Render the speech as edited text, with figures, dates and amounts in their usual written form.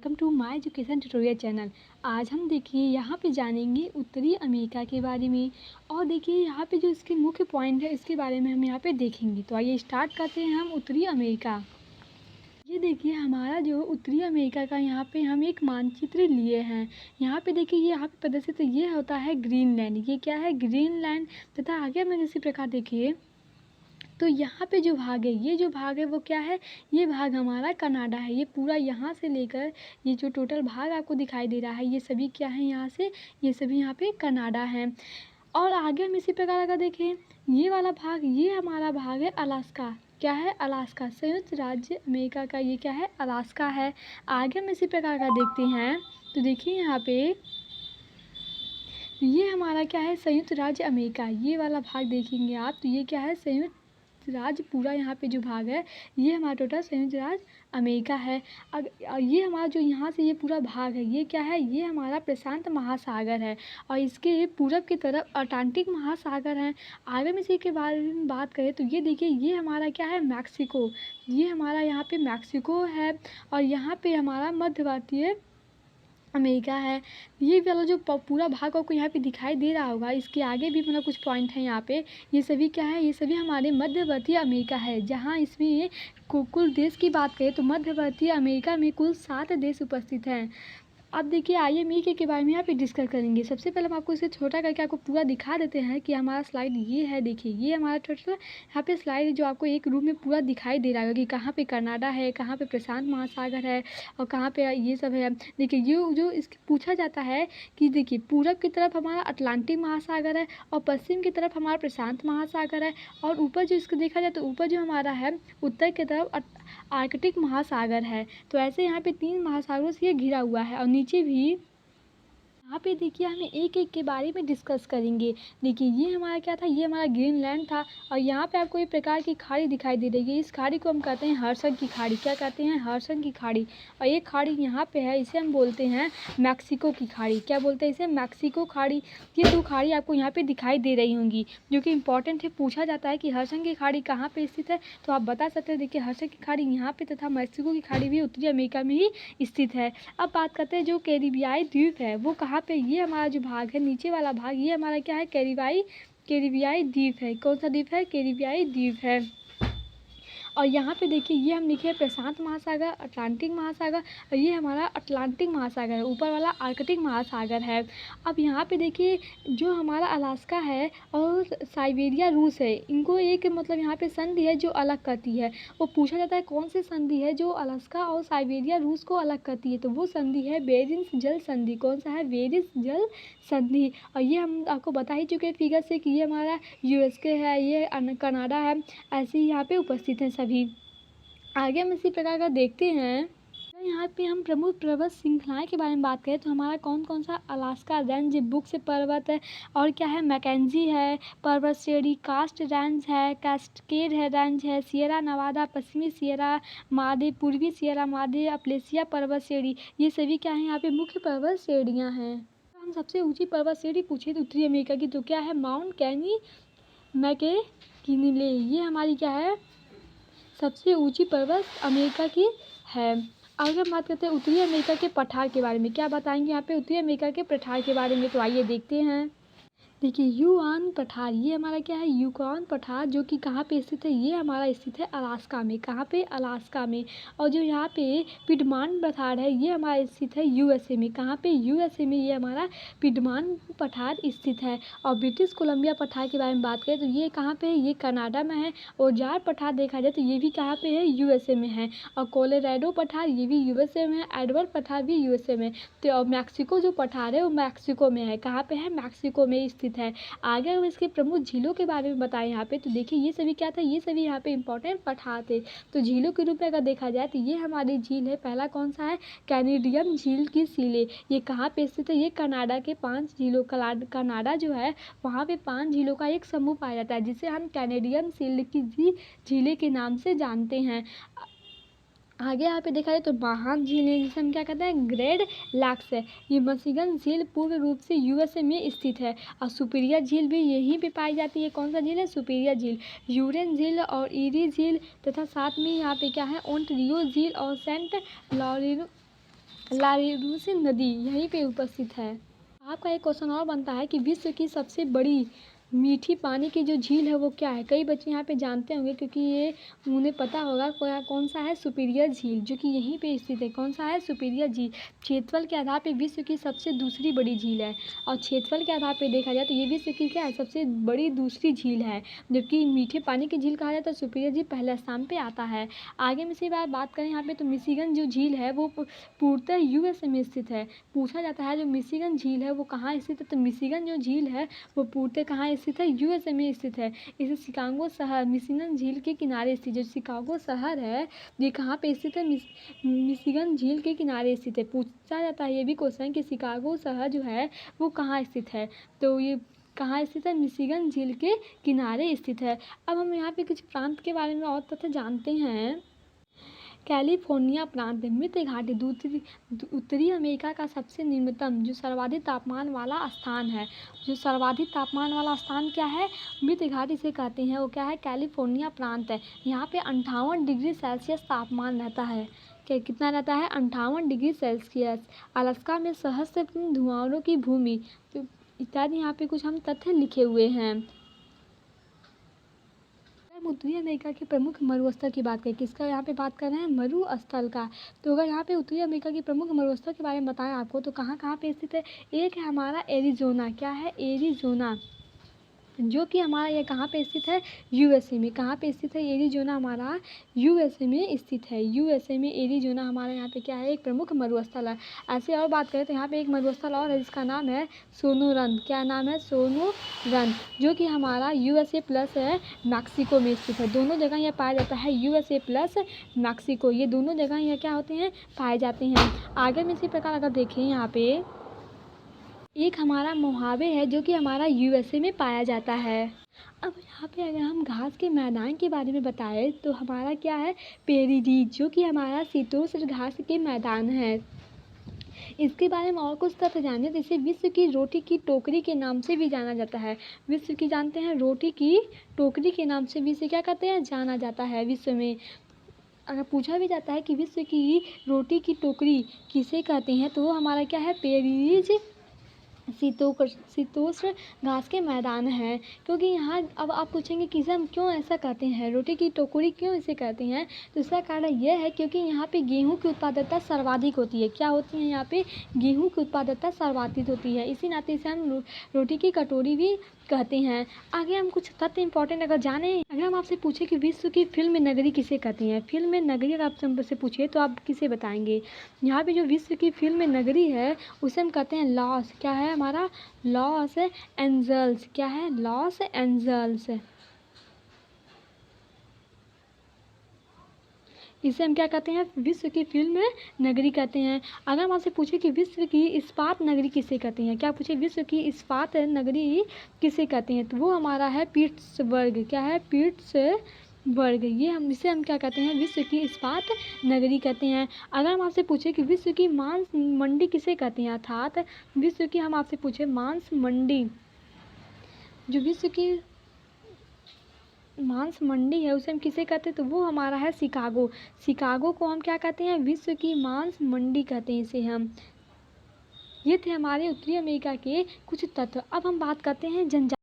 Welcome to my education tutorial channel. आज हम देखिए यहाँ पे जानेंगे उत्तरी अमेरिका के बारे में और देखिए यहाँ पे जो इसके मुख्य पॉइंट है इसके बारे में हम यहाँ पे देखेंगे। तो आइए स्टार्ट करते हैं हम उत्तरी अमेरिका। ये देखिए हमारा जो उत्तरी अमेरिका का यहाँ पे हम एक मानचित्र लिए हैं। यहाँ पे देखिए ये यहाँ पे प्रदर्शित ये होता है ग्रीनलैंड। ये क्या है? ग्रीनलैंड। तथा आगे हम इसी प्रकार देखिए तो यहाँ पे जो भाग है ये जो भाग है वो क्या है? ये भाग हमारा कनाडा है। ये पूरा यहाँ से लेकर ये जो टोटल भाग आपको दिखाई दे रहा है ये सभी क्या है? यहाँ से ये सभी यहाँ पे कनाडा है। और आगे हम इसी प्रकार का देखें ये वाला भाग ये हमारा भाग है अलास्का। क्या है? अलास्का। संयुक्त राज्य अमेरिका का ये क्या है? अलास्का है। आगे हम इसी प्रकार का देखते हैं तो देखिए यहाँ पे ये हमारा क्या है? संयुक्त राज्य अमेरिका। ये वाला भाग देखेंगे आप तो ये क्या है? संयुक्त राज्य पूरा यहाँ पे जो भाग है ये हमारा टोटल संयुक्त राज्य अमेरिका है। अब ये हमारा जो यहाँ से ये पूरा भाग है ये क्या है? ये हमारा प्रशांत महासागर है और इसके पूरब की तरफ अटलांटिक महासागर है। आगे में इसी के बारे में बात करें तो ये देखिए ये हमारा क्या है? मैक्सिको। ये हमारा यहाँ पे मैक्सिको है और यहाँ पे हमारा मध्यवर्तीय अमेरिका है। ये वाला जो पूरा भाग आपको यहाँ पे दिखाई दे रहा होगा इसके आगे भी मतलब कुछ पॉइंट हैं यहाँ पे। ये सभी क्या है? ये सभी हमारे मध्यवर्ती अमेरिका है। जहाँ इसमें कुल देश की बात करें तो मध्यवर्ती अमेरिका में कुल 7 देश उपस्थित हैं। अब देखिए IMEK के बारे में यहाँ पे डिस्कस करेंगे। सबसे पहले हम आपको इसे छोटा करके आपको पूरा दिखा देते हैं कि हमारा स्लाइड ये है। देखिए ये हमारा टोटल यहाँ पे स्लाइड जो आपको एक रूप में पूरा दिखाई दे रहा होगा कि कहाँ पे कनाडा है, कहाँ पे प्रशांत महासागर है और कहाँ पे ये सब है। देखिए ये जो इसकी पूछा जाता है कि देखिए पूरब की तरफ हमारा अटलांटिक महासागर है और पश्चिम की तरफ हमारा प्रशांत महासागर है और ऊपर जो इसको देखा जाए तो ऊपर जो हमारा है उत्तर की तरफ आर्कटिक महासागर है। तो ऐसे यहाँ पे 3 महासागरों से ये घिरा हुआ है और नीचे भी यहाँ पे देखिए हमें एक एक के बारे में डिस्कस करेंगे। देखिए ये हमारा क्या था? ये हमारा ग्रीनलैंड था और यहाँ पे आपको एक प्रकार की खाड़ी दिखाई दे रही है। इस खाड़ी को हम कहते हैं हडसन की खाड़ी। क्या कहते हैं? हडसन की खाड़ी। और एक खाड़ी यहाँ पे है इसे हम बोलते हैं मैक्सिको की खाड़ी। क्या बोलते हैं इसे? मैक्सिको खाड़ी। ये 2 खाड़ी आपको यहाँ पे दिखाई दे रही होंगी जो कि इंपॉर्टेंट है। पूछा जाता है कि हडसन की खाड़ी कहाँ पे स्थित है तो आप बता सकते हैं। देखिए हडसन की खाड़ी यहाँ पे तथा मैक्सिको की खाड़ी भी उत्तरी अमेरिका में ही स्थित है। अब बात करते हैं जो कैरिबियाई द्वीप है वो कहाँ पे? ये हमारा जो भाग है नीचे वाला भाग ये हमारा क्या है? कैरिबियाई द्वीप है। कौन सा द्वीप है? कैरिबियाई द्वीप है। और यहाँ पे देखिए ये हम लिखे प्रशांत महासागर, अटलांटिक महासागर और ये हमारा अटलांटिक महासागर है। ऊपर वाला आर्कटिक महासागर है। अब यहाँ पे देखिए जो हमारा अलास्का है और साइबेरिया रूस है इनको एक मतलब यहाँ पे संधि है जो अलग करती है। वो पूछा जाता है कौन सी संधि है जो अलास्का और साइबेरिया रूस को अलग करती है तो वो संधि है बेरिंस जल संधि। कौन सा है? बेरिंस जल संधि। और ये हम आपको बता ही चुके हैं फिगर से कि ये हमारा USA है, ये कनाडा है। ऐसे ही यहाँ पे उपस्थित हैं सभी। आगे हम इसी प्रकार का देखते हैं। यहाँ पे हम प्रमुख पर्वत श्रृंखलाएं के बारे में बात करें तो हमारा कौन कौन सा? अलास्का रेंज बुक से पर्वत है और क्या है? मैकेंजी है पर्वत श्रेणी, कास्ट रेंज है, कैस्केड है रेंज है, सियरा नवादा, पश्चिमी सियरा मादे, पूर्वी सियरा मादे, अपलेसिया पर्वत श्रेणी। ये सभी क्या है? यहाँ पे मुख्य पर्वत श्रेणियाँ हैं। हम सबसे ऊंची पर्वत श्रेणी पूछे तो उत्तरी अमेरिका की तो क्या है? Mount McKinley. ये हमारी क्या है? सबसे ऊंची पर्वत अमेरिका की है। अगर हम बात करते हैं उत्तरी अमेरिका के पठार के बारे में। क्या बताएंगे यहाँ पे उत्तरी अमेरिका के पठार के बारे में? तो आइए देखते हैं। देखिए यूआन पठार ये हमारा क्या है? यूकॉन पठार जो कि कहाँ पे स्थित है? ये हमारा स्थित है अलास्का में। कहाँ पे? अलास्का में। और जो यहाँ पे पिडमान पठार है ये हमारा स्थित है USA में। कहाँ पे? USA में ये हमारा पिडमान पठार स्थित है। और ब्रिटिश कोलंबिया पठार के बारे में बात करें तो ये कहाँ पे है? ये कनाडा में है। और जार पठार देखा जाए तो ये भी कहाँ पे है? USA में है। और कोलोराडो पठार ये भी USA में है। एडवर्ड पठार भी USA में। तो और मैक्सिको जो पठार है वो मैक्सिको में है। कहाँ पे है? मैक्सिको में स्थित है। आगे हम इसके प्रमुख झीलों के बारे में बताएं यहाँ पे तो देखिए ये सभी क्या था? ये सभी यहाँ पे इंपॉर्टेंट पठार थे। तो झीलों के रूप में अगर देखा जाए तो ये हमारी झील है। पहला कौन सा है? कैनेडियन झील की सीले। ये कहाँ पे स्थित है? ये कनाडा के 5 झीलों कनाडा जो है वहाँ पे 5 झीलों का एक समूह पाया जाता है जिसे हम कैनेडियन सील की झीलें के नाम से जानते हैं। आगे यहाँ पे देखा जाए तो महान झील है जिसे हम क्या कहते हैं? ग्रेट लैक्स है। ये मिशिगन झील पूर्ण रूप से USA में स्थित है। और सुपीरियर झील भी यहीं पे पाई जाती है। कौन सा झील है? सुपीरियर झील। यूरेन झील और ईरी झील तथा साथ में यहाँ पे क्या है? ओंटारियो झील और सेंट लॉरेंस लारूसी नदी यहीं पे उपस्थित है। आपका एक क्वेश्चन और बनता है कि विश्व की सबसे बड़ी मीठी पानी की जो झील है वो क्या है। कई बच्चे यहाँ पे जानते होंगे क्योंकि ये उन्हें पता होगा कौन सा है, सुपीरियर झील, जो कि यहीं पे स्थित है। कौन सा है, सुपीरियर झील। क्षेत्रफल के आधार पे विश्व की सबसे दूसरी बड़ी झील है, और क्षेत्रफल के आधार पे देखा जाए तो ये विश्व की क्या है, सबसे बड़ी दूसरी झील है। जबकि मीठे पानी की झील कहा जाए तो सुपीरियर झील पहले स्थान पे आता है। आगे में से बात करें यहाँ पे तो मिशिगन जो झील है वो पूर्णतः यूएसए में स्थित है। पूछा जाता है जो मिशिगन झील है वो कहाँ स्थित है, तो मिशिगन जो झील है वो पूर्णतः कहाँ स्थित है, यूएसए में स्थित है। इसे शिकागो शहर मिशिगन झील के किनारे स्थित, जो शिकागो शहर है ये कहाँ पे स्थित है, मिशिगन झील के किनारे स्थित है। पूछा जाता है ये भी क्वेश्चन कि शिकागो शहर जो है वो कहाँ स्थित है, तो ये कहाँ स्थित है, मिशिगन झील के किनारे स्थित है। अब हम यहाँ पे कुछ प्रांत के बारे में और तथ्य जानते हैं। कैलिफोर्निया प्रांत मृत घाटी उत्तरी अमेरिका का सबसे निम्नतम जो सर्वाधिक तापमान वाला स्थान है। जो सर्वाधिक तापमान वाला स्थान क्या है, मृत घाटी से कहते हैं, वो क्या है, कैलिफोर्निया प्रांत है। यहाँ पे 58 डिग्री सेल्सियस तापमान रहता है। क्या कितना रहता है, 58 डिग्री सेल्सियस। अलास्का में सहस्त्र धुआंओं की भूमि, तो इत्यादि यहाँ पे कुछ हम तथ्य लिखे हुए हैं। हम उत्तरी अमेरिका के प्रमुख मरुस्थल की बात करें, किसका यहाँ पे बात कर रहे हैं, मरुस्थल का। तो अगर यहाँ पे उत्तरी अमेरिका के प्रमुख मरुस्थल के बारे में बताएं आपको तो कहाँ कहाँ पे स्थित है। एक है हमारा एरिज़ोना, क्या है, एरिज़ोना, जो कि हमारा ये कहाँ पे स्थित है, यूएसए में। कहाँ पे स्थित है, एरिज़ोना हमारा यूएसए में स्थित है। यूएसए में एरिज़ोना हमारा यहाँ पे क्या है, एक प्रमुख मरुस्थल है। ऐसे और बात करें तो यहाँ पे एक मरुस्थल और है जिसका नाम है सोनोरन। क्या नाम है, सोनोरन, जो कि हमारा यूएसए प्लस है मैक्सिको में स्थित है। दोनों जगह यह पाया जाता है, यूएसए प्लस मैक्सिको, ये दोनों जगह यह क्या होते हैं, पाए जाते हैं। आगे में इसी प्रकार अगर देखें यहाँ पे एक हमारा मोहावे है जो कि हमारा यूएसए में पाया जाता है। अब यहाँ पे अगर हम घास के मैदान के बारे में बताएं तो हमारा क्या है, पेरिडीज, जो कि हमारा शीतोष्ण घास के मैदान है। इसके बारे में और कुछ तथ्य जानिए। तो इसे विश्व की रोटी की टोकरी के नाम से भी जाना जाता है। विश्व की जानते हैं, रोटी की टोकरी के नाम से भी इसे क्या कहते हैं, जाना जाता है विश्व में। अगर पूछा भी जाता है कि विश्व की रोटी की टोकरी किसे कहते हैं तो वो हमारा क्या है, पेरिडीज शीतोष्ण घास के मैदान है। क्योंकि यहाँ अब आप पूछेंगे कि हम क्यों ऐसा कहते हैं, रोटी की टोकरी क्यों इसे कहते हैं, तो इसका कारण यह है क्योंकि यहाँ पे गेहूँ की उत्पादकता सर्वाधिक होती है। क्या होती है, यहाँ पे गेहूँ की उत्पादकता सर्वाधिक होती है, इसी नाते इसे हम रोटी की कटोरी भी कहते हैं। आगे हम कुछ तथ्य इंपॉर्टेंट अगर जाने, अगर हम आपसे पूछे कि विश्व की फिल्म नगरी किसे कहते हैं, फिल्म नगरी अगर आपसे हमसे पूछे तो आप किसे बताएंगे। यहाँ पे जो विश्व की फिल्म नगरी है उसे हम कहते हैं लॉस, क्या है हमारा, लॉस एंजल्स, क्या है, लॉस एंजल्स। इसे हम क्या कहते हैं, विश्व की फिल्म नगरी कहते हैं। अगर हम आपसे पूछे कि विश्व की इस्पात नगरी किसे कहते हैं, क्या पूछे, विश्व की इस्पात नगरी किसे कहते हैं, तो वो हमारा है पिट्सबर्ग, क्या है, पिट्सबर्ग। इसे हम क्या कहते हैं, विश्व की इस्पात नगरी कहते हैं। अगर हम आपसे पूछे कि विश्व की मांस मंडी किसे कहते हैं, अर्थात विश्व की हम आपसे पूछे मांस मंडी, जो विश्व की मांस मंडी है उसे हम किसे कहते हैं, तो वो हमारा है शिकागो। शिकागो को हम क्या कहते हैं, विश्व की मांस मंडी कहते हैं इसे हम। ये थे हमारे उत्तरी अमेरिका के कुछ तत्व। अब हम बात करते हैं जनजाति